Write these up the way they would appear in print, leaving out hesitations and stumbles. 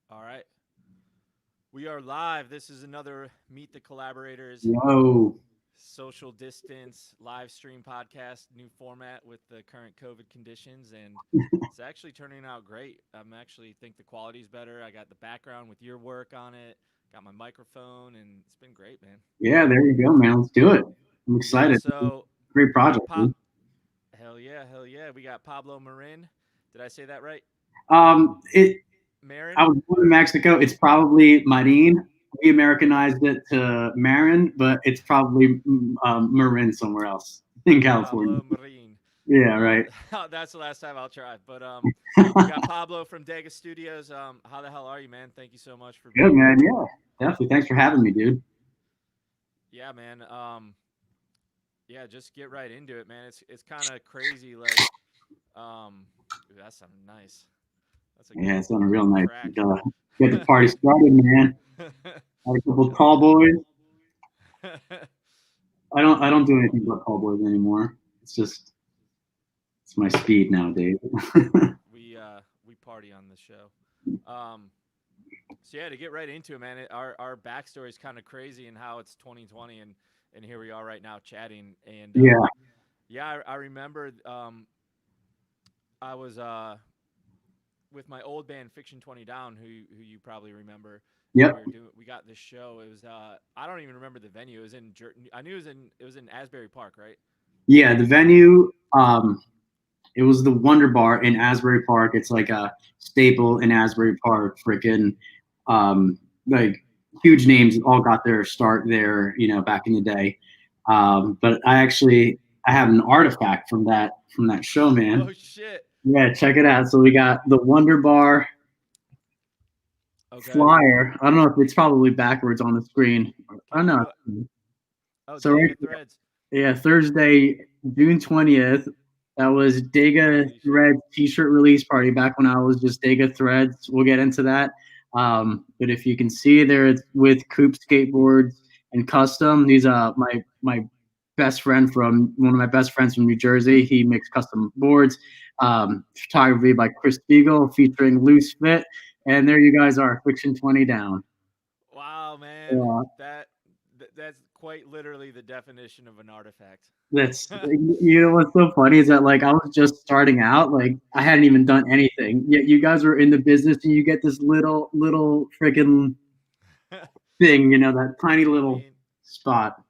All right. We are live. This is another Meet the Collaborators Whoa. social distance live stream podcast, new format with the current COVID conditions. And it's actually turning out great. I'm actually think the quality's better. I got the background with your work on it, got my microphone, and it's been great, man. Yeah, there you go, man. Let's do it. I'm Yeah. excited. So Great we got project, dude. Hell yeah. Hell yeah. We got Pablo Marin. Did I say that right? It. I Marin? was born in Mexico. It's probably Marin. We Americanized it to Marin, but it's probably Marin somewhere else in California. Pablo Marin. Yeah, Well, right. that's the last time I'll try. But we got Pablo from Dega Studios. How the hell are you, man? Thank you so much for Good, being man. here. Yeah, definitely. Thanks for having me, dude. Yeah, man. Yeah, just get right into it, man. It's kind of crazy. Like, ooh, that sounded nice. That's a Yeah, good it's on a real night. crack. Get the party started, man. Had a couple of Hell tall yeah. boys. I don't do anything but tall boys anymore. It's my speed nowadays. We party on the show. Um, so yeah, to get right into it, man. Our backstory is kind of crazy and how it's 2020 and here we are right now chatting. And Yeah. yeah, I remember I was with my old band Fiction 20 Down, who you probably remember, and Yep. we got this show. It was I don't even remember the venue. It was in I knew it was in Asbury Park, right? Yeah. The venue. It was the Wonder Bar in Asbury Park. It's like a staple in Asbury Park. Freaking, like huge names all got their start there. Back in the day. But I have an artifact from that show, man. Oh shit. Yeah, check it out. So we got the Wonder Bar Okay. flyer. I don't know if it's probably backwards on the screen. I Can don't you know. oh, So right, Dega Threads. yeah, Thursday, June 20th. That was Dega Holy shit. Threads T-shirt release party back when I was just Dega Threads. We'll get into that. But if you can see there, it's with Coop skateboards and custom. These my best friend from one of my best friends from New Jersey. He makes custom boards. Photography by Chris Spiegel featuring Loose Fit. And there you guys are, Fiction 20 down. Wow, man. Yeah. That's quite literally the definition of an artifact. That's what's so funny is that like I was just starting out, like I hadn't even done anything. Yet you guys were in the business and you get this little freaking thing, that tiny I little mean, spot.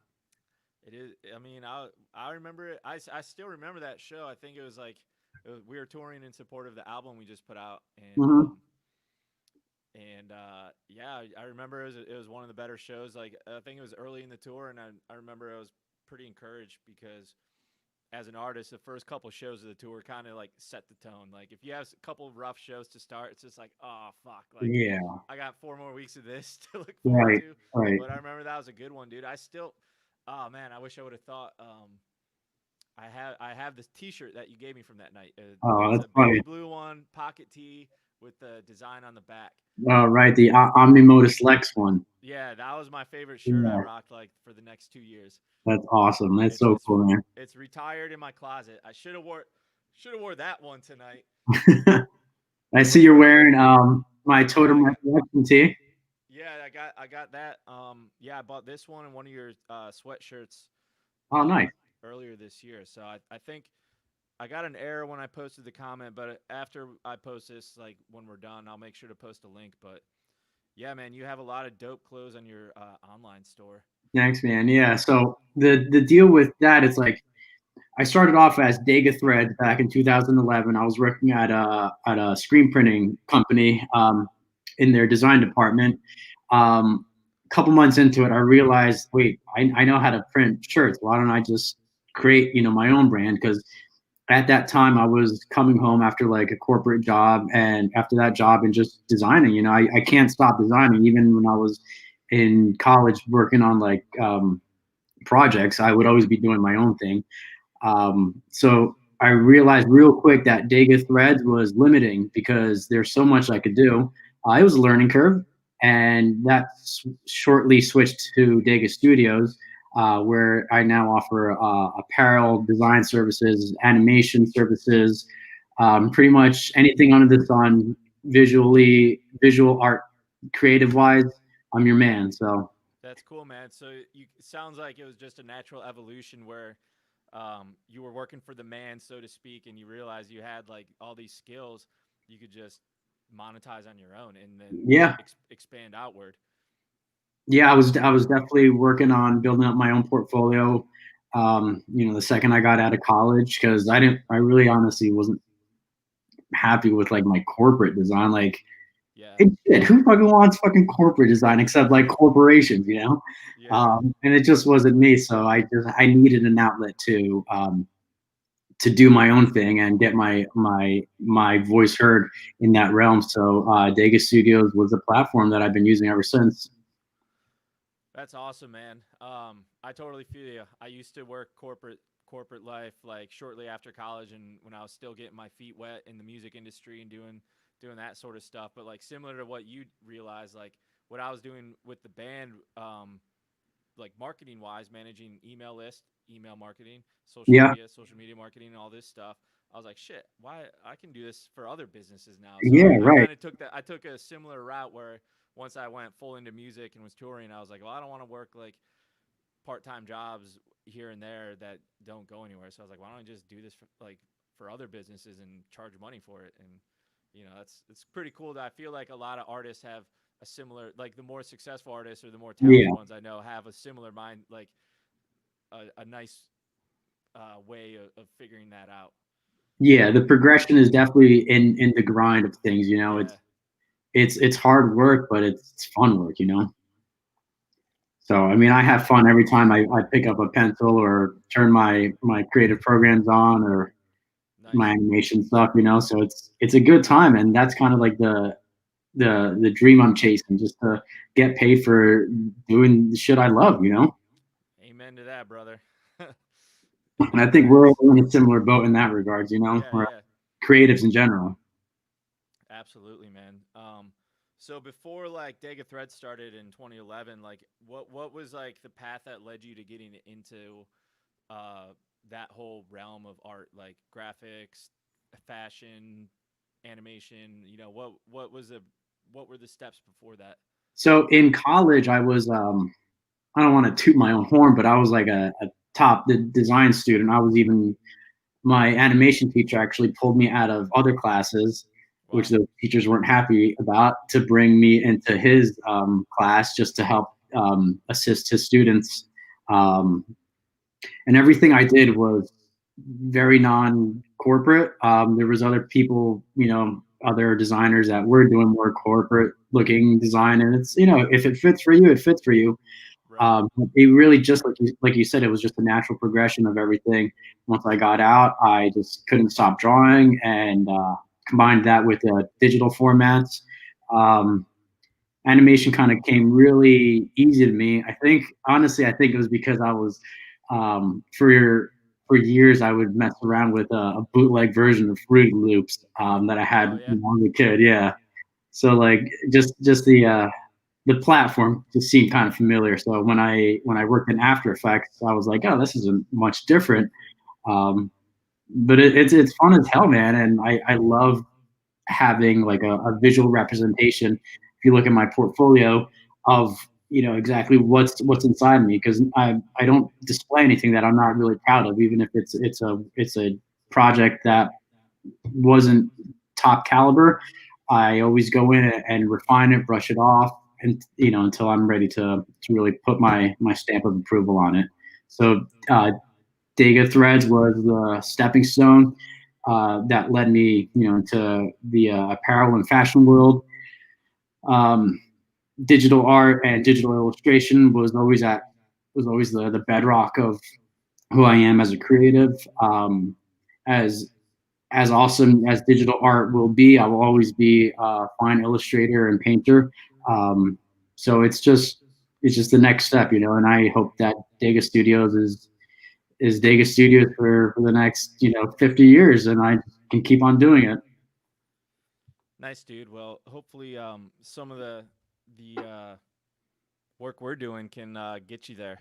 it is. I mean, I remember it. I still remember that show. I think it was like we were touring in support of the album we just put out, Hmm. and yeah, I remember it was one of the better shows. Like I think it was early in the tour, and I remember I was pretty encouraged because as an artist, the first couple shows of the tour kind of like set the tone. Like if you have a couple of rough shows to start, it's just like, oh fuck, like Yeah, I got 4 more weeks of this to look forward right, to. right. But I remember that was a good one, dude. Oh man, I wish I would have thought. I have this T-shirt that you gave me from that night. Oh, It's that's a funny. baby blue one, pocket tee with the design on the back. Right, the Omnimodus Lex one. Yeah, that was my favorite shirt I Yeah, rocked like for the next 2 years. that's awesome. That's It's so it's cool, man. it's retired in my closet. I should have wore that one tonight. I see you're wearing my Totem Yeah, Recollection tee. I got that. Yeah, I bought this one and one of your sweatshirts Oh, nice. earlier this year. So I think I got an error when I posted the comment, but after I post this, like when we're done, I'll make sure to post a link. But yeah, man, you have a lot of dope clothes on your online store. Thanks, man. Yeah. So the deal with that is like I started off as Dega Threads back in 2011. I was working at a screen printing company in their design department. A couple months into it, I realized, wait, I know how to print shirts. Why don't I just create, my own brand? Because at that time, I was coming home after like a corporate job, and after that job, and just designing. I can't stop designing. Even when I was in college working on like projects, I would always be doing my own thing. So I realized real quick that Dega Threads was limiting because there's so much I could do. It was a learning curve, and that shortly switched to Dega Studios, where I now offer apparel design services, animation services, pretty much anything under the sun, visual art creative wise, I'm your man. So That's cool, man. So it sounds like it was just a natural evolution where you were working for the man, so to speak, and you realized you had like all these skills you could just monetize on your own and then yeah, expand outward. yeah, I was definitely working on building up my own portfolio. The second I got out of college, because I really honestly wasn't happy with like my corporate design. Like, Yeah. shit, who fucking wants fucking corporate design except like corporations, you know? Yeah. And it just wasn't me. So I needed an outlet to do my own thing and get my voice heard in that realm. So Dega Studios was a platform that I've been using ever since. That's awesome, man. I totally feel you. I used to work corporate life like shortly after college, and when I was still getting my feet wet in the music industry and doing that sort of stuff. But like similar to what you realized, like what I was doing with the band, like marketing wise, managing email list, email marketing, Yeah, social media marketing, and all this stuff. I was like, shit, why I can do this for other businesses now. So yeah, I right. kind of took that. I took a similar route where once I went full into music and was touring, I was like, well, I don't want to work like part time jobs here and there that don't go anywhere. So I was like, why don't I just do this for other businesses and charge money for it? And that's it's pretty cool that I feel like a lot of artists have a similar like the more successful artists or the more talented Yeah, ones I know have a similar mind like a nice way of figuring that out. yeah. The progression is definitely in the grind of things. Yeah, It's hard work, but it's fun work. So I mean, I have fun every time I pick up a pencil or turn my creative programs on or my nice. animation stuff. So it's a good time, and that's kind of like the dream I'm chasing, just to get paid for doing the shit I love. Amen to that, brother. And I Amen to think that. we're all in a similar boat in that regards. Yeah, Or yeah. creatives in general. Absolutely, man. So before like Dega Thread started in 2011, like what was like the path that led you to getting into uh that whole realm of art, like graphics, fashion, animation? What were the steps before that? So in college, I don't want to toot my own horn, but I was like a top design student. I was even my animation teacher actually pulled me out of other classes, which Wow. the teachers weren't happy about, to bring me into his class just to help assist his students. Um, and everything I did was very non-corporate. There was other people, other designers that were doing more corporate-looking design, and it's if it fits for you, it fits for you. Right. It really just like you said, it was just a natural progression of everything. Once I got out, I just couldn't stop drawing, and combined that with the digital formats. Um, Animation kind of came really easy to me. I think honestly, I think it was because I was for years I would mess around with a bootleg version of Fruity Loops that I had Oh yeah. when I was a kid. Yeah, so like just the platform just seemed kind of familiar. So when I worked in After Effects, I was like, oh, this isn't much different. Um, but it's fun as hell, man, and I love having like a visual representation. If you look at my portfolio of exactly what's inside me, because I don't display anything that I'm not really proud of, even if it's a project that wasn't top caliber. I always go in and refine it, brush it off, and until I'm ready to really put my stamp of approval on it. So Dega Threads was the stepping stone that led me, into the apparel and fashion world. Um, Digital art and digital illustration was always the bedrock of who I am as a creative. As as awesome as digital art will be, I will always be a fine illustrator and painter. Um, so it's just the next step, and I hope that Dega Studios is Dega Studios for the next 50 years, and I can keep on doing it. Nice, dude. Well, hopefully, some of the work we're doing can get you there.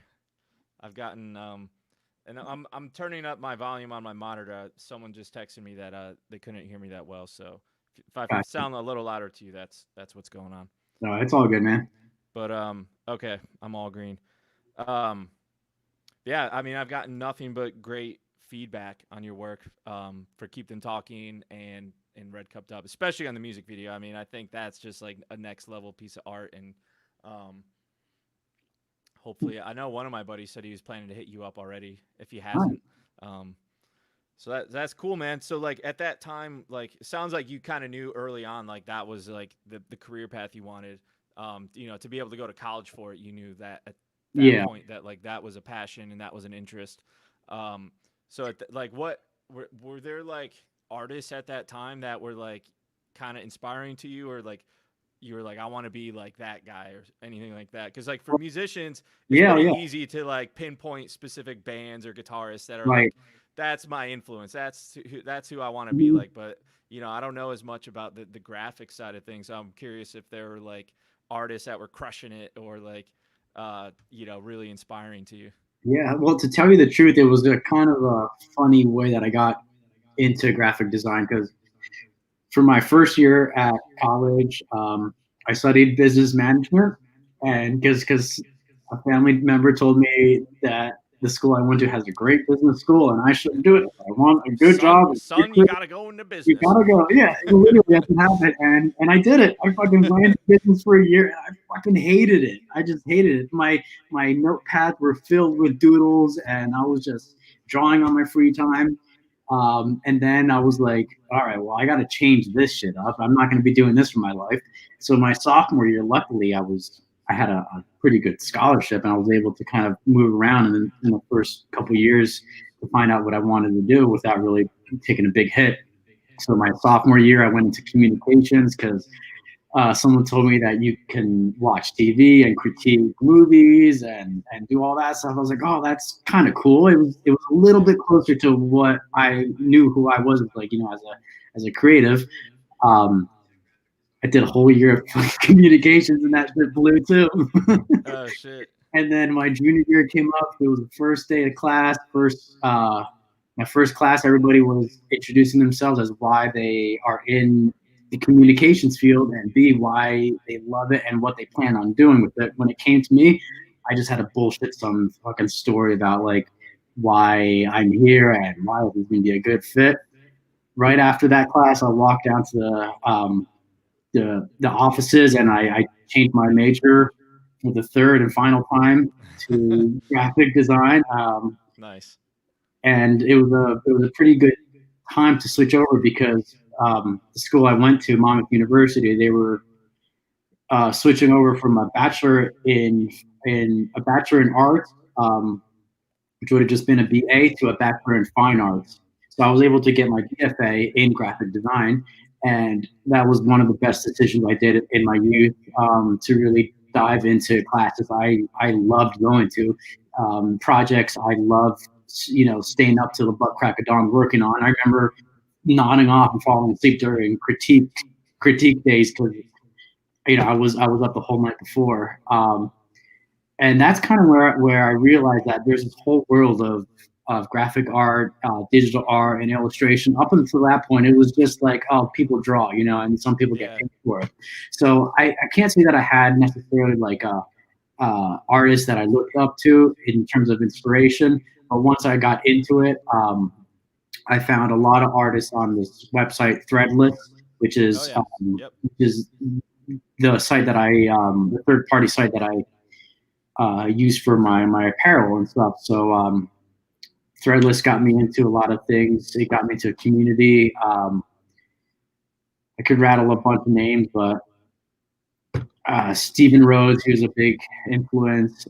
I've gotten and I'm turning up my volume on my monitor. Someone just texted me that they couldn't hear me that well. So if I Gotcha. sound a little louder to you, that's what's going on. No, it's all good, man. But okay, I'm all green. Um, yeah, I mean, I've gotten nothing but great feedback on your work for Keep Them Talking and Red Cupped Up, especially on the music video. I mean, I think that's just like a next level piece of art, and um, hopefully, I know one of my buddies said he was planning to hit you up already if he All right. hasn't. Um, so that's cool, man. So like at that time, like it sounds like you kind of knew early on, like that was like the career path you wanted. You know, to be able to go to college for it, you knew that at that Yeah. point that like that was a passion and that was an interest. Um, so like what were there like artists at that time that were like kind of inspiring to you, or like you were like, I want to be like that guy or anything like that? Because like for musicians, it's Yeah. pretty Yeah. easy to like pinpoint specific bands or guitarists that are Right. like, that's my influence. That's who I want to be Mhm. like. But you know, I don't know as much about the graphic side of things. So I'm curious if there were like artists that were crushing it or like, you know, really inspiring to you. Yeah. Well, to tell you the truth, it was a kind of a funny way that I got into graphic design because for my first year at college, I studied business management, and because a family member told me that the school I went to has a great business school, and I should do it. If I want a good Son, job, son, you gotta go into you business. gotta go. Yeah, literally, that's what happened, and I did it. I fucking went into business for a year, and I fucking hated it. I just hated it. My notepads were filled with doodles, and I was just drawing on my free time. And then I was like, all right, well, I got to change this shit up. I'm not going to be doing this for my life. So my sophomore year, luckily, I had a pretty good scholarship, and I was able to kind of move around in the first couple of years to find out what I wanted to do without really taking a big hit. So my sophomore year, I went into communications because someone told me that you can watch TV and critique movies and do all that stuff. I was like, oh, that's kind of cool. It was a little Yeah. bit closer to what I knew who I was, like, as a creative. Um, I did a whole year of communications, and that shit blew too. Oh shit. And then my junior year came up. It was the first day of class. My first class, everybody was introducing themselves as why they are in the communications field, and B, why they love it and what they plan on doing with it. When it came to me, I just had to bullshit some fucking story about like why I'm here and why this is gonna be a good fit. Right after that class, I walked down to the offices, and I changed my major for the third and final time to graphic design. Nice. And it was a pretty good time to switch over because the school I went to, Monmouth University, they were switching over from a bachelor in arts, which would have just been a BA, to a bachelor in fine arts. So I was able to get my BFA in graphic design, and that was one of the best decisions I did in my youth, to really dive into classes I loved going to, projects I loved, staying up till the butt crack of dawn working on. I remember nodding off and falling asleep during critique days because I was up the whole night before. And that's kind of where I realized that there's this whole world of graphic art, digital art, and illustration. Up until that point, it was just like, oh, people draw, and some people get Yeah. paid for it. So I can't say that I had necessarily like artists that I looked up to in terms of inspiration. But once I got into it, I found a lot of artists on this website, Threadless, which Oh is yeah. um, Yep. which is the third party site that I use for my apparel and stuff. So Threadless got me into a lot of things. It got me into a community. I could rattle a bunch of names, but Stephen Rhodes, he was a big influence.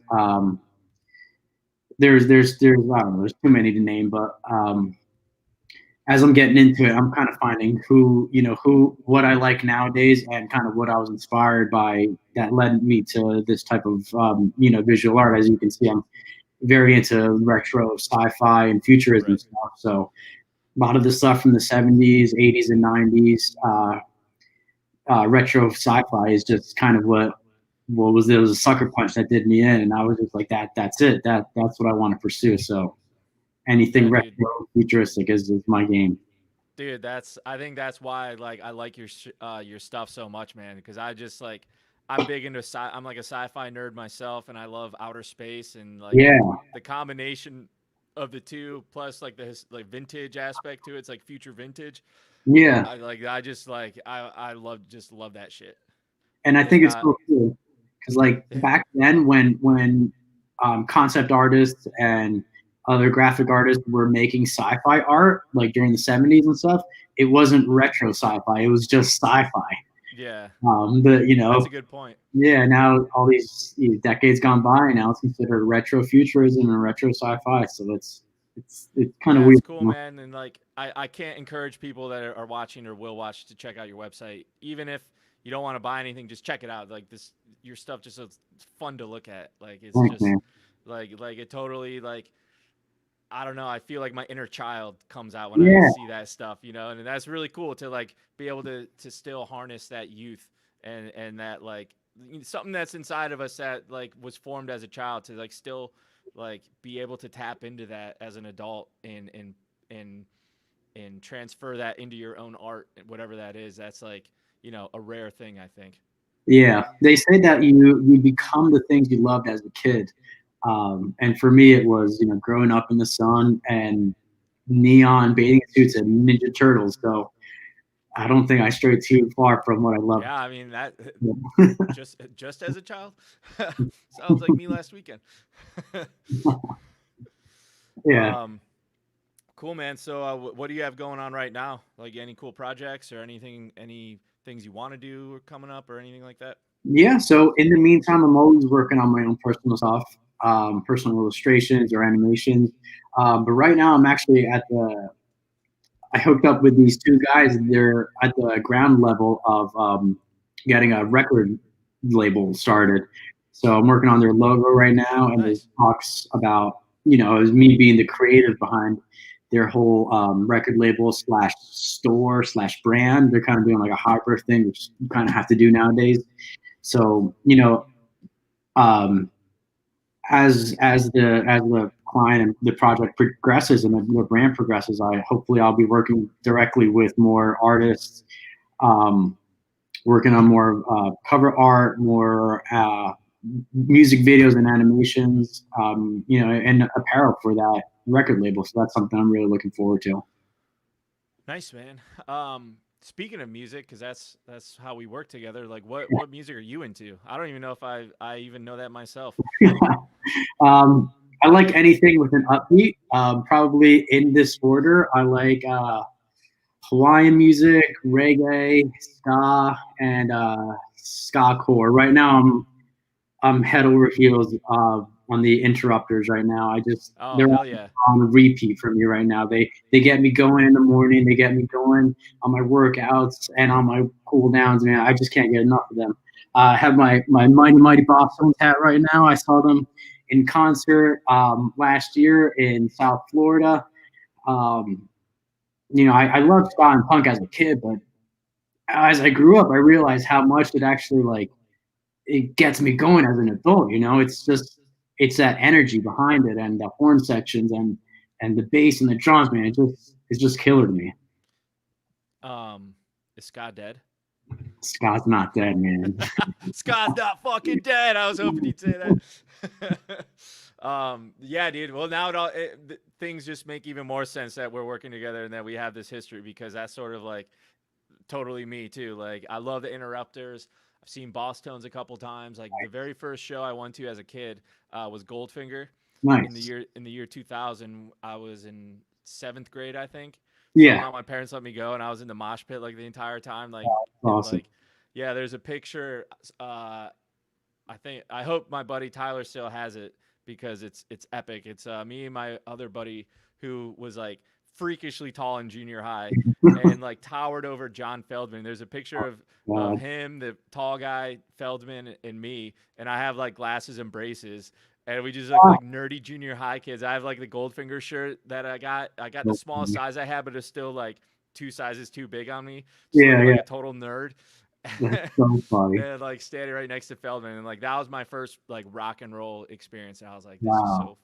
There's I don't know, there's too many to name, but as I'm getting into it, I'm kind of finding what I like nowadays, and kind of what I was inspired by that led me to this type of visual art. As you can see, I'm very into retro sci-fi and futurism Right. stuff. So a lot of the stuff from the 70s, 80s, and 90s, retro sci-fi is just kind of what was it was a sucker punch that did me in, and I was just like, that's it, that's what I want to pursue. So anything Yeah, retro dude. futuristic is my game. Dude, I think that's why like I like your stuff so much, man, because I just like I'm big into I'm like a sci-fi nerd myself, and I love outer space and like Yeah, the combination of the two, plus like the like vintage aspect to it. It's like future vintage. yeah. I just like I love that shit. And I think And it's so cool because like yeah, back then when concept artists and other graphic artists were making sci-fi art like during the 70s and stuff, it wasn't retro sci-fi, it was just sci-fi. yeah, But that's a good point. yeah, now all these decades gone by, now it's considered retro futurism and retro sci-fi. So it's kind of Yeah, it's weird. cool, man. And like, I can't encourage people that are watching or will watch to check out your website. Even if you don't want to buy anything, just check it out. Like this, your stuff just looks fun to look at. Like it's Thanks, just man. like it totally like I don't know. I feel like my inner child comes out when I Yeah, see that stuff, you know, and that's really cool to like be able to still harness that youth and that like something that's inside of us that like was formed as a child to like still like be able to tap into that as an adult and and transfer that into your own art, whatever that is. That's like a rare thing, I think. yeah. They say that you become the things you loved as a kid. And for me, it was growing up in the sun and neon bathing suits and Ninja Turtles. So I don't think I strayed too far from what I loved. Yeah, I mean that just as a child sounds like me last weekend. Yeah. um, Cool, man. So, what do you have going on right now? Like any cool projects or anything, any things you want to do coming up or anything like that? Yeah. So in the meantime, I'm always working on my own personal stuff, personal illustrations or animations. But right now, I'm actually I hooked up with these two guys. They're at the ground level of getting a record label started. So I'm working on their logo right now, and there's Nice. talks about as me being the creative behind their whole record label slash store slash brand. They're kind of doing like a hybrid thing, which you kind of have to do nowadays. So um, as the client and the project progresses and the brand progresses, I'll be working directly with more artists, um, working on more cover art, more music videos and animations, and apparel for that record label. So that's something I'm really looking forward to. Nice, man. Speaking of music, because that's how we work together. Like, what music are you into? I don't even know if I even know that myself. um, I like anything with an upbeat. Probably in this order, I like Hawaiian music, reggae, ska, and ska core. Right now, I'm head over heels on the interrupters right now. Oh, They're hell yeah. on repeat for me right now. They get me going in the morning. They get me going on my workouts and on my cool downs. Man, I just can't get enough of them. I have my Mighty Mighty Bosstones hat right now. I saw them in concert last year in South Florida. Um, I loved ska and punk as a kid, but as I grew up, I realized how much it actually it gets me going as an adult. It's that energy behind it and the horn sections and the bass and the drums, man. It's just killer to me. Um, is Scott dead? Scott's not dead, man. Scott's not fucking dead. I was hoping you'd say that. Yeah, dude. Well, now things just make even more sense that we're working together and that we have this history because that's sort of like totally me too. Like I love the Interrupters. I've seen Boss Tones a couple times. Like the very first show I went to as a kid was Goldfinger Nice. in the year 2000. I was in seventh grade, I think. Yeah, Somehow my parents let me go, and I was in the mosh pit like the entire time. Like and awesome. like, yeah, there's a picture. I hope my buddy Tyler still has it because it's epic. It's me and my other buddy who was like freakishly tall in junior high and like towered over John Feldman. There's a picture of God. him, the tall guy, Feldman, and me, and I have like glasses and braces. And we just look like nerdy junior high kids. I have like the Goldfinger shirt that I got. I got the smallest size I had, but it's still like two sizes too big on me. Just Yeah, looking like yeah. a total nerd. That's so funny. And like standing right next to Feldman, and like that was my first like rock and roll experience. And I was like, this is Wow.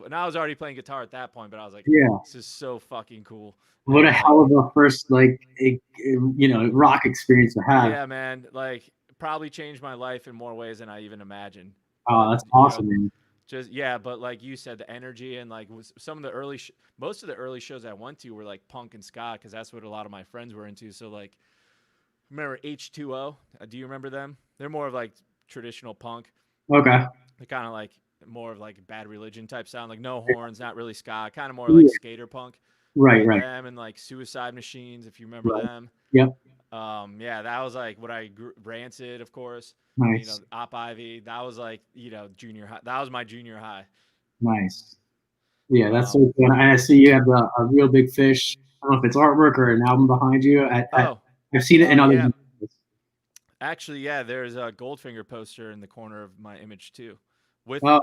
and I was already playing guitar at that point, but I was like, Yeah. this is so fucking cool. What a And like, hell of a first rock experience to have. yeah, man, like probably changed my life in more ways than I even imagined. Oh, But that's awesome, man. just yeah, but like you said, the energy and like some of the most of the early shows I went to were like punk and ska because that's what a lot of my friends were into. So like, remember H2O? Do you remember them? They're more of like traditional punk. Okay. They're kind of like more of like Bad Religion type sound, like no horns, not really ska, kind of more like skater punk. Right, right, Them and like Suicide Machines, if you remember right. them. Yep. Yeah, that was like what Rancid, of course. Nice, Op Ivy. That was like junior high. That was my junior high. nice. Yeah, that's so Um, cool. And I see you have a real big fish. I don't know if it's artwork or an album behind you. oh, I've seen it in other. yeah. Actually, yeah. There's a Goldfinger poster in the corner of my image too, with Oh,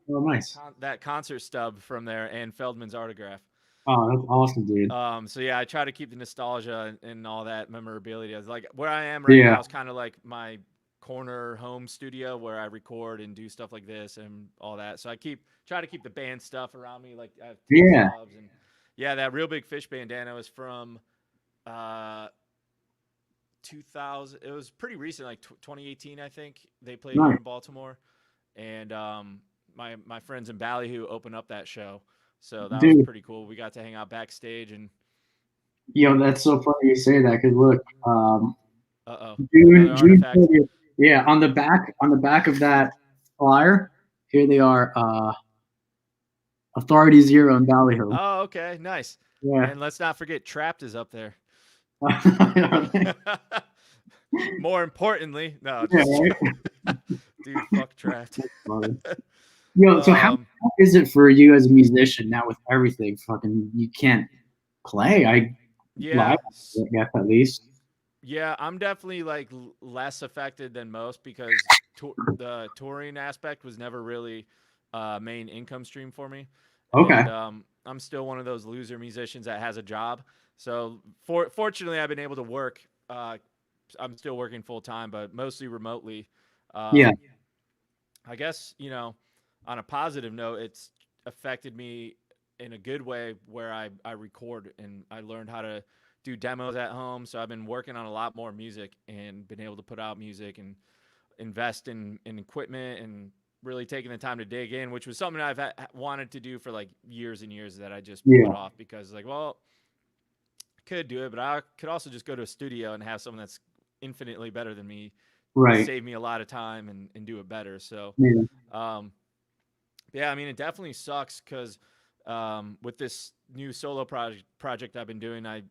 oh, nice. that concert stub from there and Feldman's autograph. Oh, that's awesome, dude. So yeah, I try to keep the nostalgia and all that memorabilia. Like where I am right Yeah, now is kind of like my corner home studio where I record and do stuff like this and all that. So I try to keep the band stuff around me. Like I have tin yeah, subs and yeah, that Real Big Fish bandana was from uh 2000. It was pretty recent, like 2018, I think. They played here nice, in Baltimore, and my friends in Ballyhoo opened up that show, so that was dude. pretty cool. We got to hang out backstage and That's so funny you say that because look, oh, June another June artifact. 30th. Yeah, on the back of that flyer, here they are. Authority Zero in Ballyhoo. Oh, okay, nice. Yeah. And let's not forget, Trapped is up there. Yeah, More importantly, no, just right. dude, fuck Trapped. Funny. So um, how is it for you as a musician now with everything? Fucking, you can't play. I live, yeah, I guess at least. yeah, I'm definitely like less affected than most because the touring aspect was never really main income stream for me, Okay. and I'm still one of those loser musicians that has a job. So fortunately, I've been able to work. I'm still working full time, but mostly remotely. Yeah. Um, I guess on a positive note, it's affected me in a good way where I record and I learned how to do demos at home. So I've been working on a lot more music and been able to put out music and invest in equipment and really taking the time to dig in, which was something wanted to do for like years and years that I just put Yeah. off because like, well, I could do it, but I could also just go to a studio and have someone that's infinitely better than me Right. save me a lot of time and do it better. So, Yeah. um, yeah, I mean, it definitely sucks because with this new solo project I've been doing, I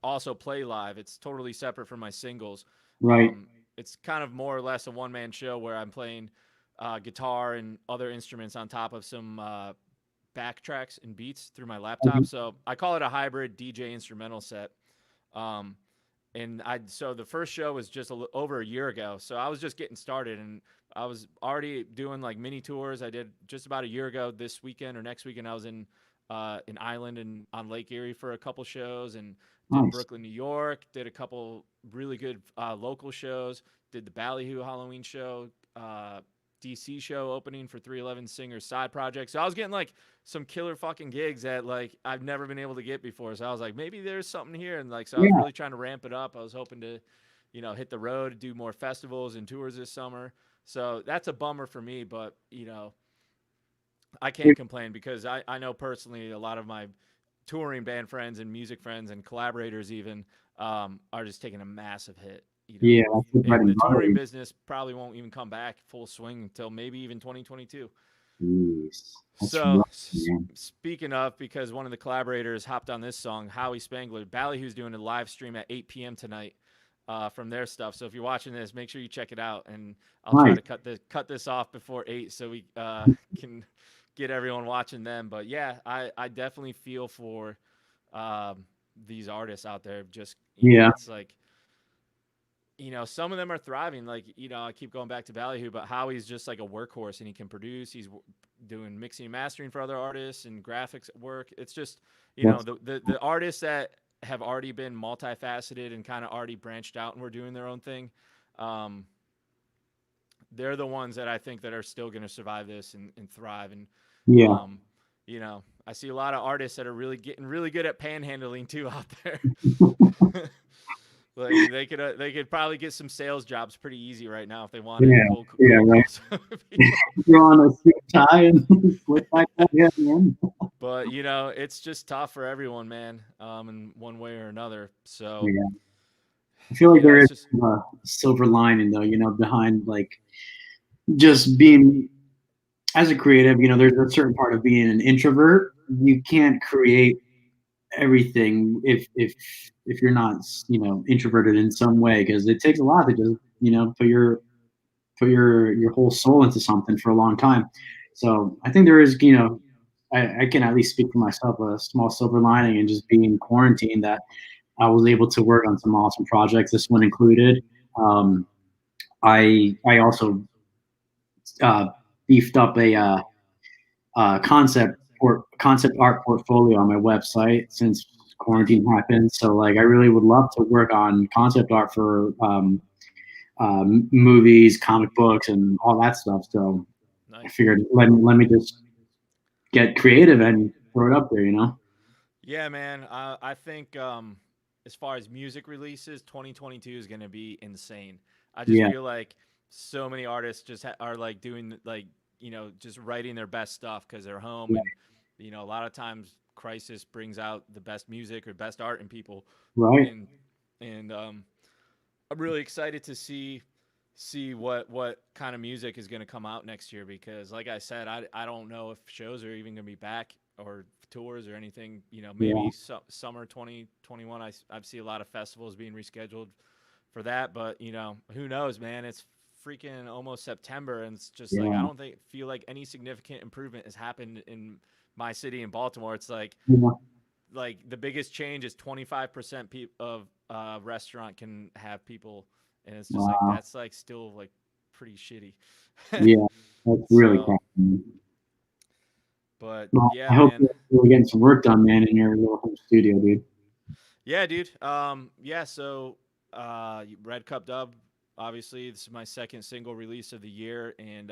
also play live. It's totally separate from my singles. Right. It's kind of more or less a one man show where I'm playing guitar and other instruments on top of some backtracks and beats through my laptop. Mhm. So I call it a hybrid DJ instrumental set. Um, and so the first show was just over a year ago. So I was just getting started, and I was already doing like mini tours. I did just about a year ago this weekend or next weekend. I was in Island and on Lake Erie for a couple shows, and did Nice. Brooklyn, New York. Did a couple really good local shows. Did the Ballyhoo Halloween show. DC show opening for 311 Singers side project. So I was getting like some killer fucking gigs that like I've never been able to get before. So I was like, maybe there's something here. And like, so I was Yeah. really trying to ramp it up. I was hoping to, hit the road, do more festivals and tours this summer. So that's a bummer for me, but I can't complain because I know personally a lot of my touring band friends and music friends and collaborators even are just taking a massive hit. Yeah. That's the bread And and the butter. touring business probably won't even come back full swing until maybe even 2022. Jeez. That's So rough, man. speaking of, because one of the collaborators hopped on this song, Howie Spangler, Ballyhoo's doing a live stream at 8 p.m. tonight from their stuff. So if you're watching this, make sure you check it out, and I'll try Nice. to cut this off before 8 so we can get everyone watching them. But yeah, I definitely feel for these artists out there. Just Yeah. it's like some of them are thriving. Like, I keep going back to Ballyhoo, but Howie's just like a workhorse and he can produce. He's doing mixing and mastering for other artists and graphics work. It's just, That's the artists that have already been multifaceted and kind of already branched out and were doing their own thing. Um, they're the ones that I think that are still going to survive this and thrive. And, yeah. um, I see a lot of artists that are really getting really good at panhandling too out there. Like they could probably get some sales jobs pretty easy right now if they wanted to Yeah, yeah, cold right. call some people. Throw on a suit tie and slip back up at the end. But it's just tough for everyone, man, in one way or another. So Yeah, I feel like yeah, there it's is just a silver lining though, behind like just being as a creative. There's a certain part of being an introvert. You can't create everything if you're not introverted in some way, because it takes a lot to just put your whole soul into something for a long time. So I think there is, I can at least speak for myself, a small silver lining in just being quarantined, that I was able to work on some awesome projects, this one included. um, I also uh, beefed up a concept art portfolio on my website since nice. quarantine happened. So like, I really would love to work on concept art for movies, comic books, and all that stuff. So I Nice. figured, let me just get creative and throw it up there. Yeah, man. I think as far as music releases, 2022 is going to be insane. I just Yeah, feel like so many artists just are like doing like just writing their best stuff because they're home, yeah, and a lot of times crisis brings out the best music or best art in people, right. and I'm really excited to see what kind of music is going to come out next year, because like I said, I don't know if shows are even going to be back, or tours or anything. Yeah, Maybe summer 2021. I see a lot of festivals being rescheduled for that, but who knows, man? It's freaking almost September, and it's just like I yeah, don't feel like any significant improvement has happened in my city in Baltimore. It's yeah. like the biggest change is 25% of restaurant can have people, and it's just like Wow. that's like still like pretty shitty. Yeah, that's really So, tough, man. but Well, yeah, I hope man. you're really getting some work done, man, in your little home studio, dude. Yeah, dude. Yeah, so Red Cup Dub, obviously this is my second single release of the year, and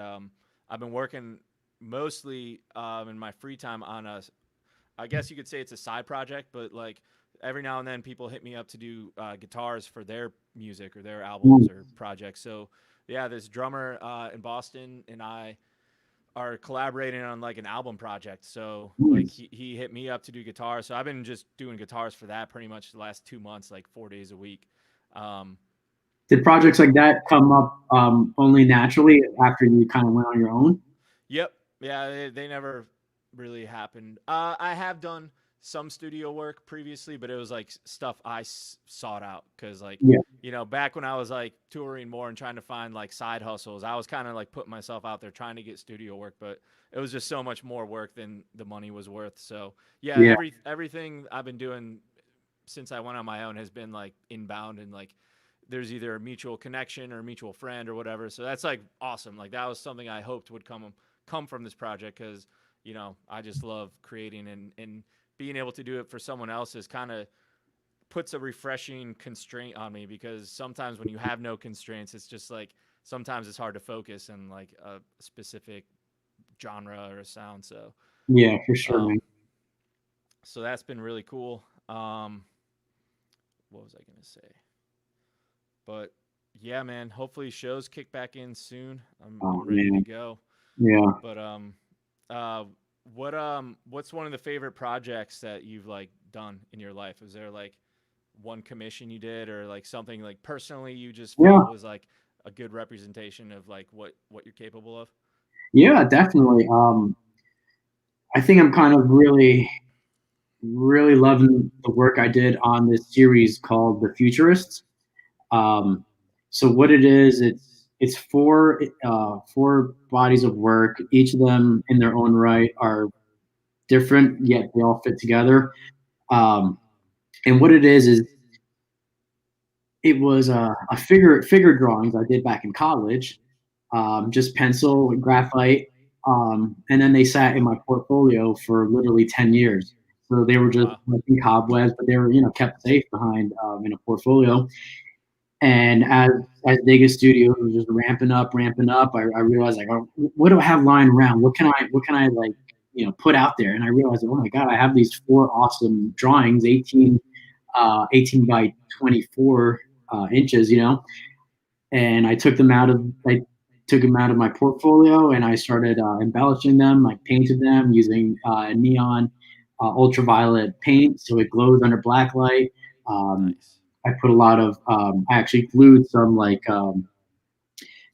I've been working mostly in my free time on I guess you could say it's a side project, but like every now and then people hit me up to do guitars for their music or their albums Nice. or projects. So yeah, this drummer in Boston and I are collaborating on like an album project. So like Nice. he hit me up to do guitars. So I've been just doing guitars for that pretty much the last 2 months, like 4 days a week. Um, Did projects like that come up only naturally after you kind of went on your own? Yep. Yeah, they never really happened. I have done some studio work previously, but it was like stuff sought out because, like, Yeah, back when I was like touring more and trying to find like side hustles, I was kind of like putting myself out there trying to get studio work, but it was just so much more work than the money was worth. So yeah, yeah, everything I've been doing since I went on my own has been like inbound, and like there's either a mutual connection or a mutual friend or whatever. So that's like awesome. Like that was something I hoped would come from this project, because I just love creating, and being able to do it for someone else is kind of puts a refreshing constraint on me, because sometimes when you have no constraints, it's just like sometimes it's hard to focus in like a specific genre or a sound. So yeah, for sure, man. um so that's been really cool. What was I gonna say? But yeah, man, hopefully shows kick back in soon. I'm Oh ready to man, go. yeah. But uh what's one of the favorite projects that you've like done in your life? Is there like one commission you did, or like something like personally you just Yeah, felt was like a good representation of like what you're capable of? yeah, definitely. I think I'm kind of really, really loving the work I did on this series called The Futurists. Um, so what it is, it's four bodies of work. Each of them, in their own right, are different, yet they all fit together. Um, and what it is it was a figure drawings I did back in college, just pencil and graphite, and then they sat in my portfolio for literally 10 years. So they were just Wow. collecting cobwebs, but they were kept safe behind in a portfolio. And as Dega Studios was just ramping up, I realized, like, oh, what do I have lying around? What can I like put out there? And I realized, oh my god, I have these four awesome drawings, 18 by 24. inches, and I took them out of my portfolio and I started embellishing them. I painted them using neon ultraviolet paint so it glows under black light. Um, Nice. I put a lot of I actually glued some like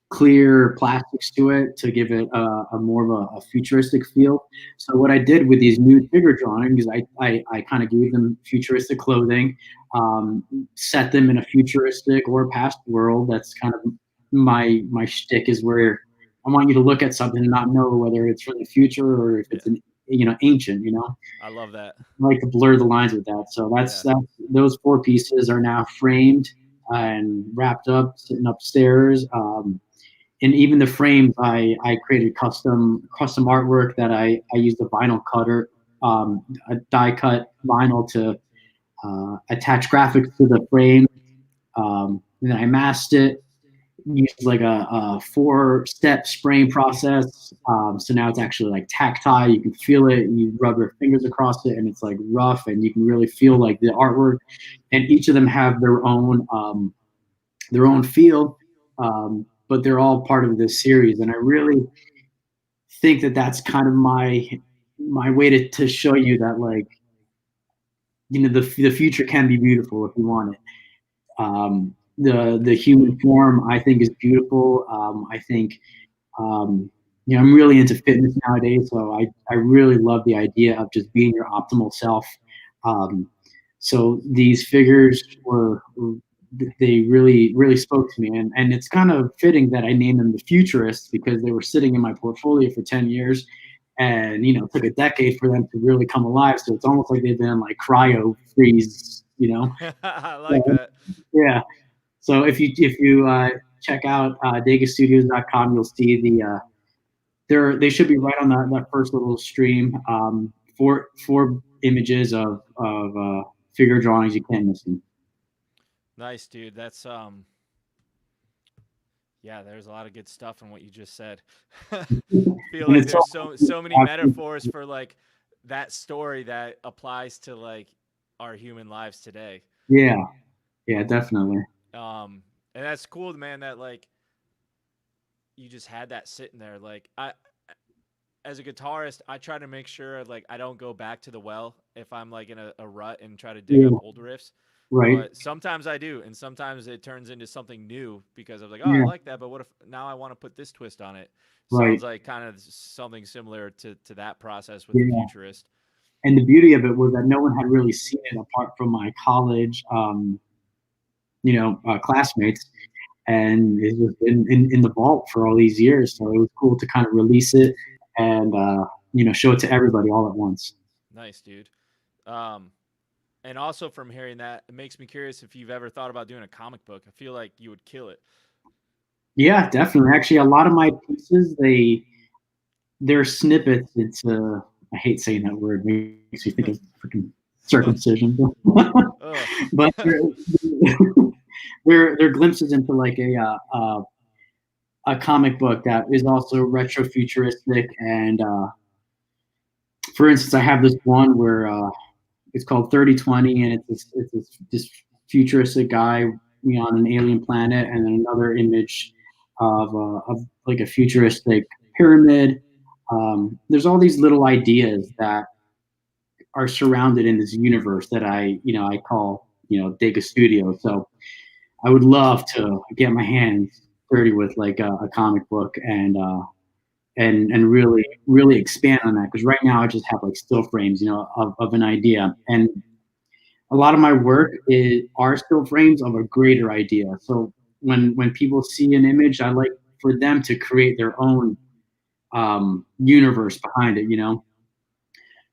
clear plastics to it to give it a more of a futuristic feel. So what I did with these new figure drawings, I kind of gave them futuristic clothing, set them in a futuristic or past world. That's kind of my shtick is where I want you to look at something and not know whether it's from the future or if Yeah. it's an ancient. I love that. I like to blur the lines with that. So Yeah. that's those four pieces are now framed and wrapped up, sitting upstairs. And even the frames, I created custom artwork that I used a vinyl cutter, a die cut vinyl to attach graphics to the frame, and then I masked it. Used like a 4-step spraying process, so now it's actually like tactile. You can feel it. You rub your fingers across it, and it's like rough, and you can really feel like the artwork. And each of them have their own feel, but they're all part of this series. And I really think that that's kind of my way to show you that like the future can be beautiful if you want it. The human Absolutely. form I think is beautiful. I think I'm really into fitness nowadays, so I really love the idea of just being your optimal self. Um, so these figures were they really spoke to me, and it's kind of fitting that I named them the Futurists because they were sitting in my portfolio for 10 years, and it took a decade for them to really come alive. So it's almost like they've been like cryo freeze. I like So, that. yeah. So if you check out degastudios.com, you'll see they should be right on that first little stream. Four images of figure drawings you can't miss them. Nice, dude. That's yeah, there's a lot of good stuff in what you just said. Feel And like it's so there's so many metaphors for like that story that applies to like our human lives today. yeah, yeah, definitely. And that's cool, man, that like you just had that sitting there. Like I as a guitarist, I try to make sure like I don't go back to the well if I'm like in a rut and try to dig up Yeah, old riffs. right. But sometimes I do, and sometimes it turns into something new because I'm like, oh, I Yeah, like that, but what if now I want to put this twist on it? right. Sounds like kind of something similar to that process with the Yeah. futurist. And the beauty of it was that no one had really seen it apart from my college, classmates, and it was in the vault for all these years. So it was cool to kind of release it and show it to everybody all at once. Nice, dude. Um, and also from hearing that, it makes me curious if you've ever thought about doing a comic book. I feel like you would kill it. Yeah, definitely. Actually, a lot of my pieces they're snippets. It's I hate saying that word. It makes me think of freaking circumcision, Ugh. but they're glimpses into like a comic book that is also retro futuristic. And for instance, I have this one where it's called 3020, and it's this futuristic guy on an alien planet, and then another image of like a futuristic pyramid. There's all these little ideas that are surrounded in this universe that I call Dega Studio. So I would love to get my hands dirty with like a comic book and really expand on that, because right now I just have like still frames of an idea, and a lot of my work are still frames of a greater idea. So when people see an image, I like for them to create their own universe behind it.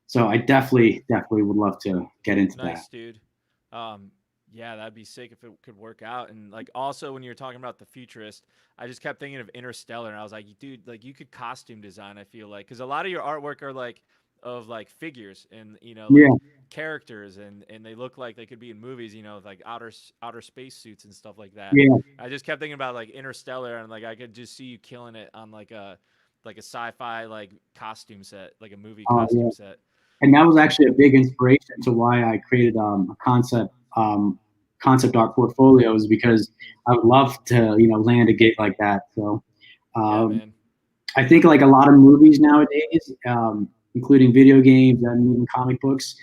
So I definitely would love to get into that. Nice, dude. Um, yeah, that'd be sick if it could work out. And like also when you're talking about the futurist, I just kept thinking of Interstellar, and I was like, dude, like you could costume design. I feel like because a lot of your artwork are like of like figures and Yeah. like characters, and they look like they could be in movies, like outer space suits and stuff like that. Yeah. I just kept thinking about like Interstellar, and like I could just see you killing it on like a sci-fi like costume set, like a movie Yeah. costume set. And that was actually a big inspiration to why I created a concept. concept art portfolios because I would love to, land a gig like that. So Yeah, um, man. I think like a lot of movies nowadays, including video games and even comic books,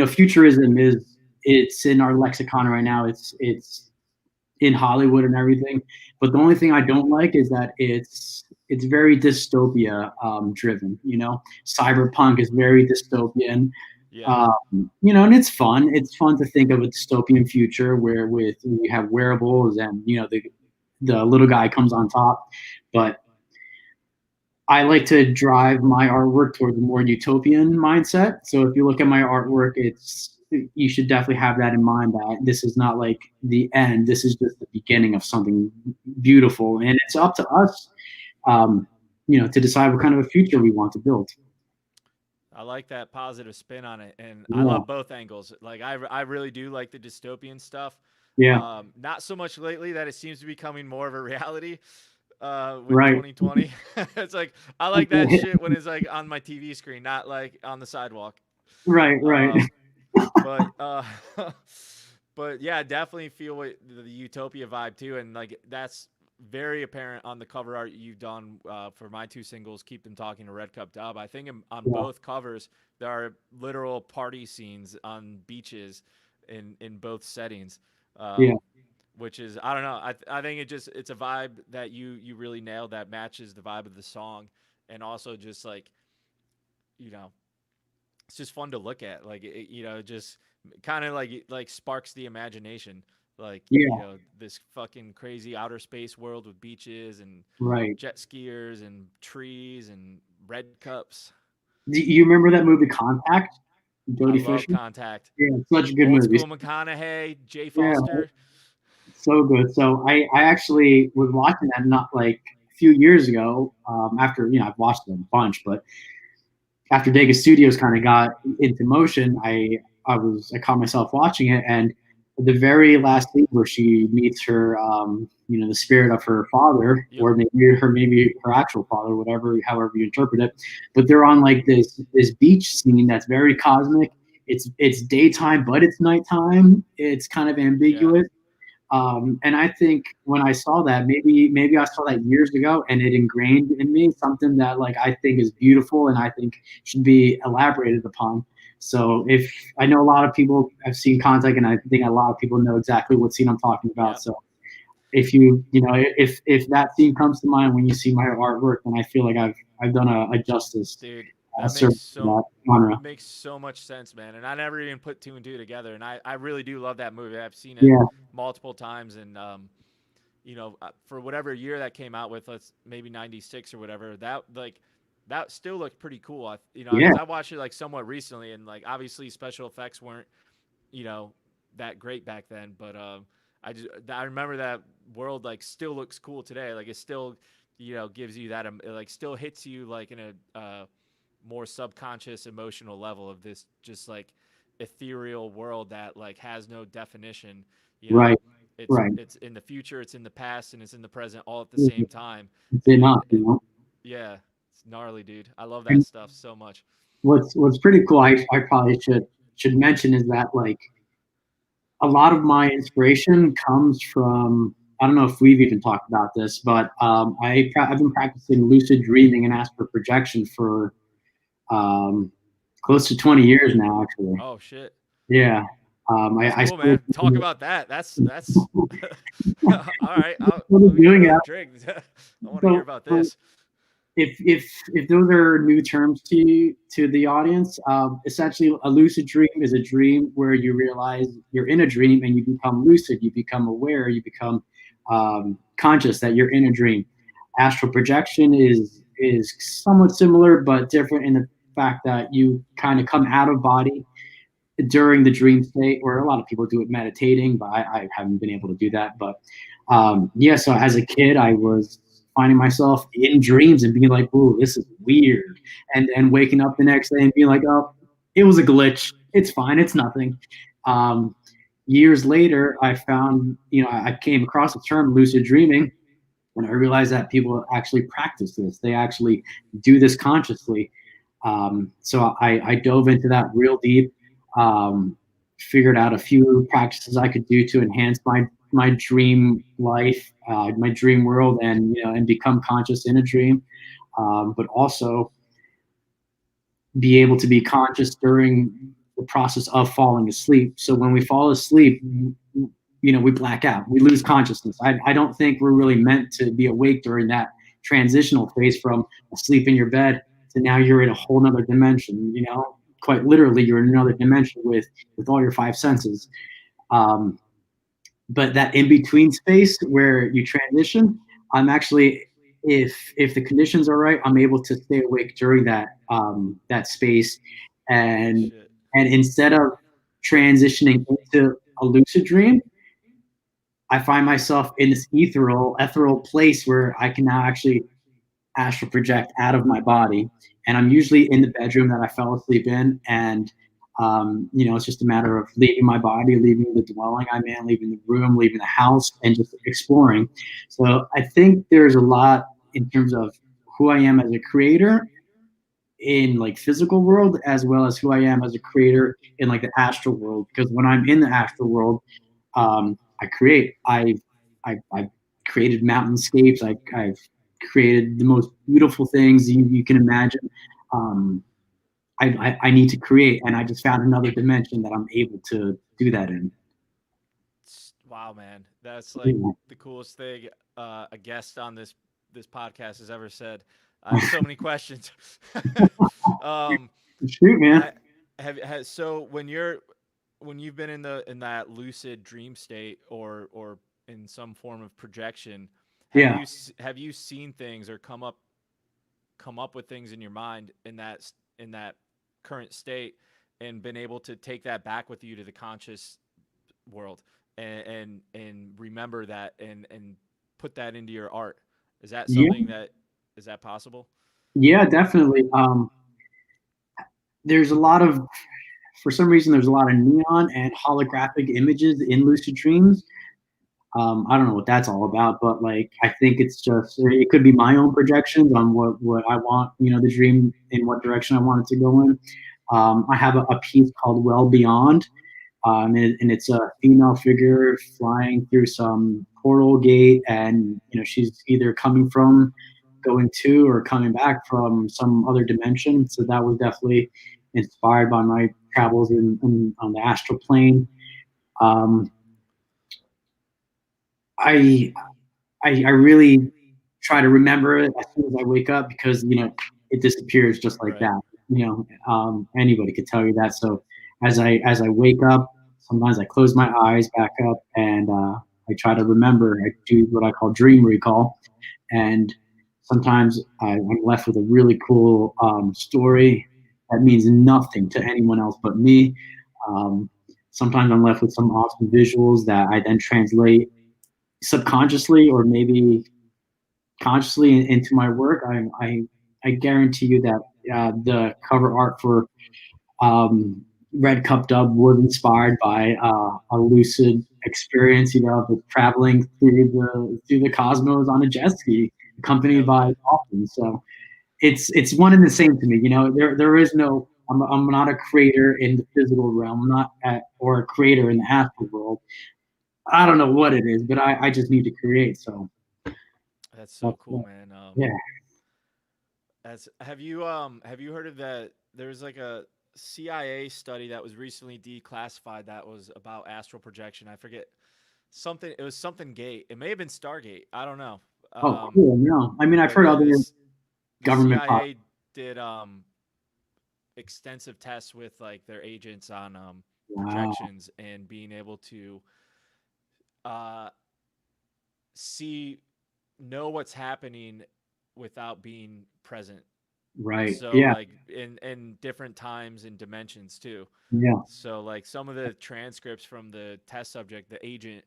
futurism is it's in our lexicon right now. It's in Hollywood and everything. But the only thing I don't like is that it's very dystopia driven. Cyberpunk is very dystopian. Yeah. And it's fun. It's fun to think of a dystopian future where with we have wearables and the little guy comes on top. But I like to drive my artwork towards a more utopian mindset. So if you look at my artwork, you should definitely have that in mind that this is not like the end. This is just the beginning of something beautiful, and it's up to us, to decide what kind of a future we want to build. I like that positive spin on it, and I Yeah, love both angles. Like I really do like the dystopian stuff. yeah, Not so much lately that it seems to be becoming more of a reality with right, 2020. It's like I like that shit when it's like on my TV screen, not like on the sidewalk. right, right. Um, but but yeah, definitely feel what the utopia vibe too, and like that's very apparent on the cover art you've done for my two singles, "Keep Them Talking" to "Red Cup Dub." I think on Yeah, both covers there are literal party scenes on beaches in both settings. yeah, Which is I don't know. I think it's a vibe that you really nailed that matches the vibe of the song, and also just like you know it's just fun to look at. Like just kind of like sparks the imagination. Like yeah, this fucking crazy outer space world with beaches and right. jet skiers and trees and red cups. Do you remember that movie Contact? I Jodie love Fisher. Contact. Yeah, it's such a good Old movie. school McConaughey, Jay Yeah, Foster. so good. So I actually was watching that not like a few years ago. After I've watched it a bunch, but after Dega Studios kind of got into motion, I caught myself watching it, and the very last scene where she meets her, the spirit of her father, Yep. or maybe her actual father, whatever, however you interpret it. But they're on like this beach scene that's very cosmic. It's daytime, but it's nighttime. It's kind of Yeah. ambiguous. And I think when I saw that, maybe I saw that years ago, and it ingrained in me something that like I think is beautiful and I think should be elaborated upon. So if I know a lot of people have seen Contact, and I think a lot of people know exactly what scene I'm talking about. Yep. So if if that scene comes to mind when you see my artwork, then I feel like I've done a justice, Dude, a that service to that genre. makes so much sense, man. And I never even put two and two together. And I really do love that movie. I've seen it Yeah, multiple times. And for whatever year that came out with, let's maybe '96 or whatever. That still looked pretty cool. yeah, Because I watched it like somewhat recently, and like obviously special effects weren't you know that great back then. But I remember that world like still looks cool today. Like it still gives you that it like still hits you like in a more subconscious emotional level of this just like ethereal world that like has no definition. You know, right, it's right. it's in the future, it's in the past, and it's in the present all at the same time. It's And enough, you know. yeah, it's gnarly, dude. I love that And stuff so much. what's pretty cool, I probably should mention is that like a lot of my inspiration comes from I don't know if we've even talked about this, but I've been practicing lucid dreaming and astral projection for um, close to 20 years now, actually. Oh shit. Yeah, That's I cool, started man. Talk about that. That's all right. Let me get doing another it. drink. I want to hear So, about so this. if those are new terms to the audience, essentially a lucid dream is a dream where you realize you're in a dream and you become lucid, you become aware, you become conscious that you're in a dream. Astral projection is somewhat similar but different in the fact that you kind of come out of body during the dream state, where a lot of people do it meditating, but I haven't been able to do that. But yeah, so as a kid, I was finding myself in dreams and being like, "Ooh, this is weird," and waking up the next day and being like, "Oh, it was a glitch. It's fine. It's nothing." Um, Years later, I found, I came across the term lucid dreaming, and I realized that people actually practice this. They actually do this consciously. So I dove into that real deep. Um, figured out a few practices I could do to enhance my dream life, my dream world, and and become conscious in a dream, but also be able to be conscious during the process of falling asleep. So when we fall asleep, we black out, we lose consciousness. I don't think we're really meant to be awake during that transitional phase from asleep in your bed to now you're in a whole nother dimension. Quite literally, you're in another dimension with all your five senses. Um, but that in between space where you transition, I'm actually, if the conditions are right, I'm able to stay awake during that space, Holy and shit. instead of transitioning into a lucid dream, I find myself in this ethereal place where I can now actually astral project out of my body. And I'm usually in the bedroom that I fell asleep in. And, it's just a matter of leaving my body, leaving the dwelling I'm in, leaving the room, leaving the house, and just exploring. So I think there's a lot in terms of who I am as a creator in like physical world, as well as who I am as a creator in like the astral world. Because when I'm in the astral world, I create. I've created mountainscapes. I've created the most beautiful things you can imagine. Um, I need to create, and I just found another dimension that I'm able to do that in. Wow, man, that's like Yeah. the coolest thing a guest on this podcast has ever said. I have so many questions. um, Shoot, man. ha, so when you've been in that lucid dream state or in some form of projection, Yeah. have you seen things or come up with things in your mind in that current state and been able to take that back with you to the conscious world and remember that and put that into your art? Is that Yeah. something that is that possible? Yeah, definitely. There's a lot of, for some reason, there's a lot of neon and holographic images in lucid dreams. I don't know what that's all about, but like I think it's just, it could be my own projections on what I want, the dream, in what direction I want it to go in. I have a piece called Well Beyond, and it's a female figure flying through some portal gate, and she's either coming from, going to, or coming back from some other dimension. So that was definitely inspired by my travels on the astral plane. Um, I I really try to remember it as soon as I wake up, because it disappears just like Right. that. Anybody could tell you that. So as I wake up, sometimes I close my eyes back up, and I try to remember. I do what I call dream recall, and sometimes I'm left with a really cool story that means nothing to anyone else but me. Um, Sometimes I'm left with some awesome visuals that I then translate subconsciously or maybe consciously into my work. I guarantee you that the cover art for Red Cup Dub was inspired by a lucid experience, of traveling through the cosmos on a jet ski, accompanied Hell by yeah. dolphins. So it's one and the same to me. There is no. I'm not a creator in the physical realm. I'm not or a creator in the astral world. I don't know what it is, but I just need to create. So That's so that's cool, man. yeah. As have you heard of that? There's like a CIA study that was recently declassified that was about astral projection. I forget something. It was something gate. It may have been Stargate. I don't know. Oh, Um, cool. No, I mean I've but heard yeah, other the government pop. CIA did extensive tests with like their agents on Wow. projections and being able to uh, see know what's happening without being present. Right. So Yeah. like in different times and dimensions too. Yeah. So like some of the transcripts from the test subject, the agent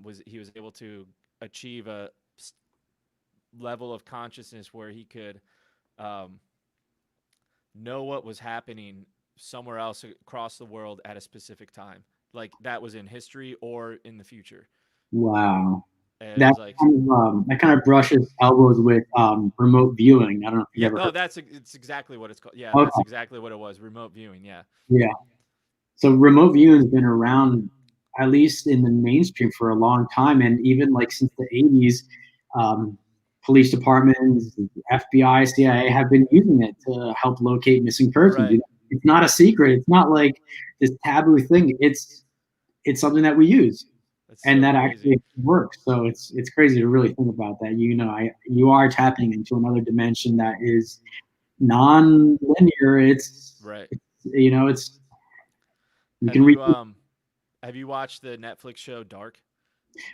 was he was able to achieve a level of consciousness where he could um, know what was happening somewhere else across the world at a specific time. Like that was in history or in the future. Wow. And it That was like, that kind of brushes elbows with remote viewing. I don't know if you've yeah, ever no, heard. it's exactly what it's called. Yeah, that's Okay. exactly what it was. Remote viewing. Yeah. Yeah. So remote viewing has been around at least in the mainstream for a long time, and even like since the 80s, um, police departments, FBI, CIA have been using it to help locate missing persons. Right. It's not a secret. It's not like this taboo thing. It's something that we use, That's and so that crazy. actually works. So it's crazy to really think about that. You are tapping into another dimension that is non-linear. Right. It's you Have can reach. you have you watched the Netflix show Dark?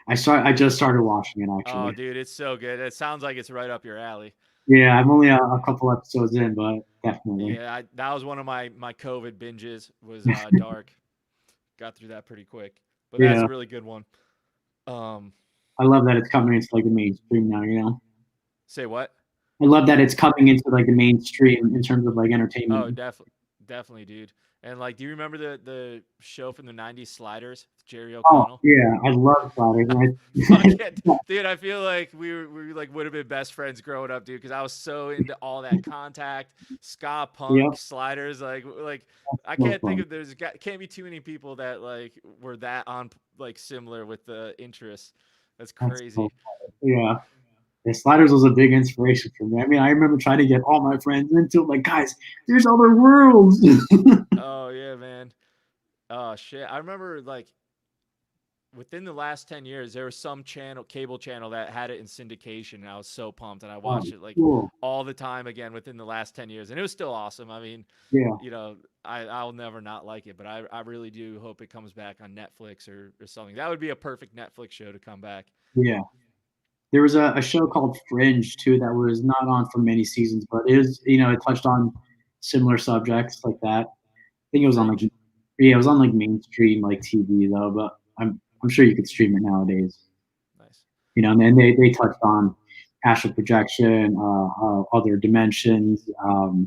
I just started watching it Oh, actually. dude, it's so good. It sounds like it's right up your alley. Yeah, I'm only a couple episodes in, but definitely. Yeah, that was one of my COVID binges was Dark. Got through that pretty quick, but that's Yeah, a really good one. Um, I love that it's coming into like the mainstream now. say what? I love that it's coming into like the mainstream in terms of like Oh, entertainment. definitely, dude. And like, do you remember the show from the '90s, Sliders, with Jerry Oh O'Connell? yeah, I love sliders. Fuck it, dude. I feel like we like would have been best friends growing up, dude. Because I was so into all that contact, ska Yeah, punk, sliders. Like I so can't think fun. of can't be too many people that like were that on like similar with the interests. That's That's so crazy. fun. Yeah. The sliders was a big inspiration for me. I mean, I remember trying to get all my friends into it. Like, guys, there's other worlds. Oh yeah, man. Oh shit. I remember like within the last 10 years there was some cable channel that had it in syndication and I was so pumped and I Oh, watched it like cool. all the time again within the last 10 years and it was still awesome. I mean, Yeah, you know, I'll never not like it, but I really do hope it comes back on Netflix or something. That would be a perfect Netflix show to come back. yeah. There was a show called Fringe too that was not on for many seasons, but it touched on similar subjects like that. I think it was on like Fringe. yeah, it was on like mainstream like TV though, but I'm sure you could stream it nowadays. Nice. And then they touched on astral projection, other dimensions,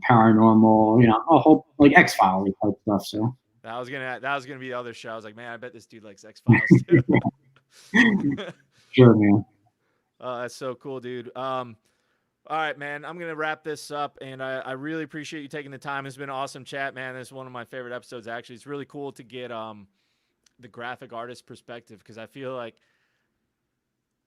paranormal, a whole like X Files type stuff. So That was gonna be the other show. I was like, man, I bet this dude likes X Files too. sure, man. Oh, that's so cool, dude. All right, man. I'm gonna wrap this up, and I really appreciate you taking the time. It's been an awesome chat, man. This is one of my favorite episodes. Actually, it's really cool to get the graphic artist perspective because I feel like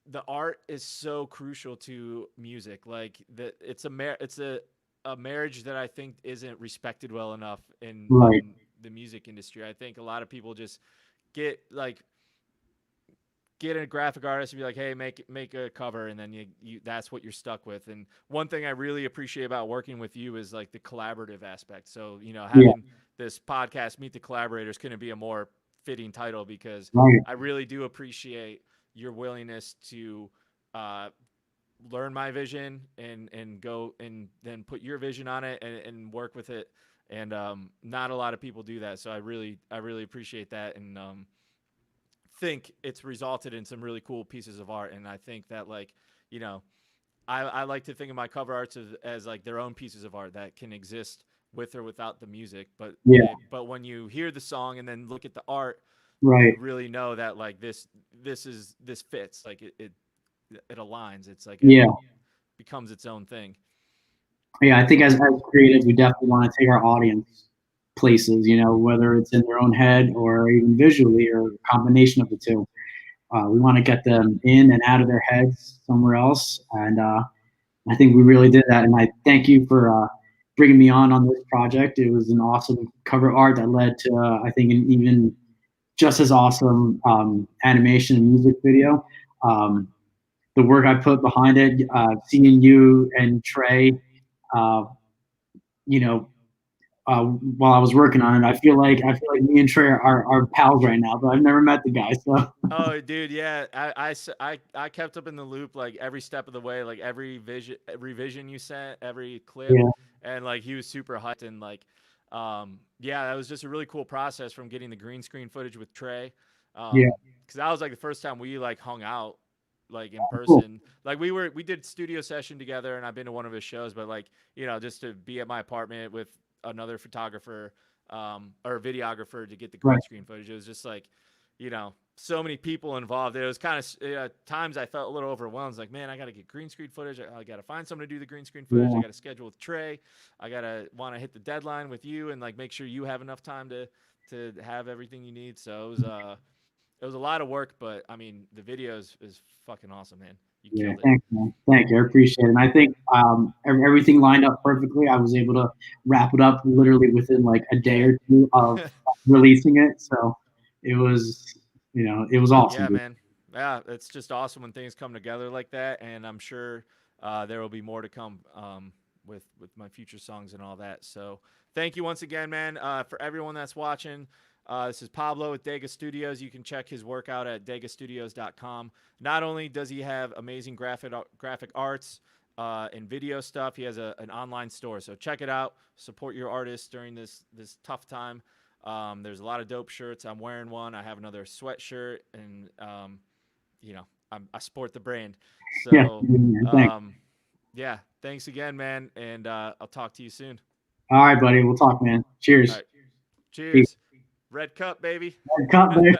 the art is so crucial to music. Like it's a marriage that I think isn't respected well enough Right. in the music industry. I think a lot of people just get like get a graphic artist and be like, hey, make a cover, and then you that's what you're stuck with. And one thing I really appreciate about working with you is like the collaborative aspect. So Yeah. having this podcast, Meet the Collaborators, couldn't be a more fitting title because Right. I really do appreciate your willingness to uh, learn my vision and go and then put your vision on it and work with it. And not a lot of people do that, so I really appreciate that. And think it's resulted in some really cool pieces of art. And I think that like, you know, I like to think of my cover arts as like their own pieces of art that can exist with or without the music. Yeah. But when you hear the song and then look at the art, Right. you really know that like this fits. Like it aligns. It's like Yeah. it becomes its own thing. Yeah. I think as creatives, we definitely want to take our audience places. Whether it's in their own head or even visually or a combination of the two. We want to get them in and out of their heads somewhere else, and I think we really did that. And I thank you for bringing me on this project. It was an awesome cover art that led to, I think, an even just as awesome animation and music video. Um, the work I put behind it, seeing you and Trey, uh, you know, while I was working on it, I feel like me and Trey are pals right now, but I've never met the guy. So Oh, dude, yeah. I kept up in the loop like every step of the way, like every vision you sent, every clip, yeah, and like he was super hyped and like, yeah, that was just a really cool process from getting the green screen footage with Trey, yeah, because that was like the first time we like hung out like in cool, person. Like we did studio session together, and I've been to one of his shows, but like just to be at my apartment with another photographer or videographer to get the right, green screen footage, it was just like, you know so many people involved. It was kind of times I felt a little overwhelmed. Like, man, I got to get green screen footage. I got to find someone to do the green screen footage. I Yeah, got to schedule with Trey. I got to want to hit the deadline with you and like make sure you have enough time to have everything you need. So it was a lot of work, but I mean the video is fucking awesome, man. You yeah. killed it. Thanks, man. Thank you. I appreciate it. And I think everything lined up perfectly. I was able to wrap it up literally within like a day Yeah. or two of releasing it. So it was, it was awesome, Yeah, dude. man. Yeah, it's just awesome when things come together like that, and I'm sure there will be more to come with my future songs and all that. So thank you once again, man. For everyone that's watching, this is Pablo with Dega Studios. You can check his work out at degastudios.com. Not only does he have amazing graphic arts and video stuff, he has an online store. So check it out. Support your artists during this tough time. There's a lot of dope shirts. I'm wearing one. I have another sweatshirt, and you know, I sport the brand. Yeah, So, man. Thanks. yeah, thanks again, man, and I'll talk to you soon. All right, buddy. We'll talk, man. All Cheers. right, Peace. cheers. Red cup, baby. Cut, baby.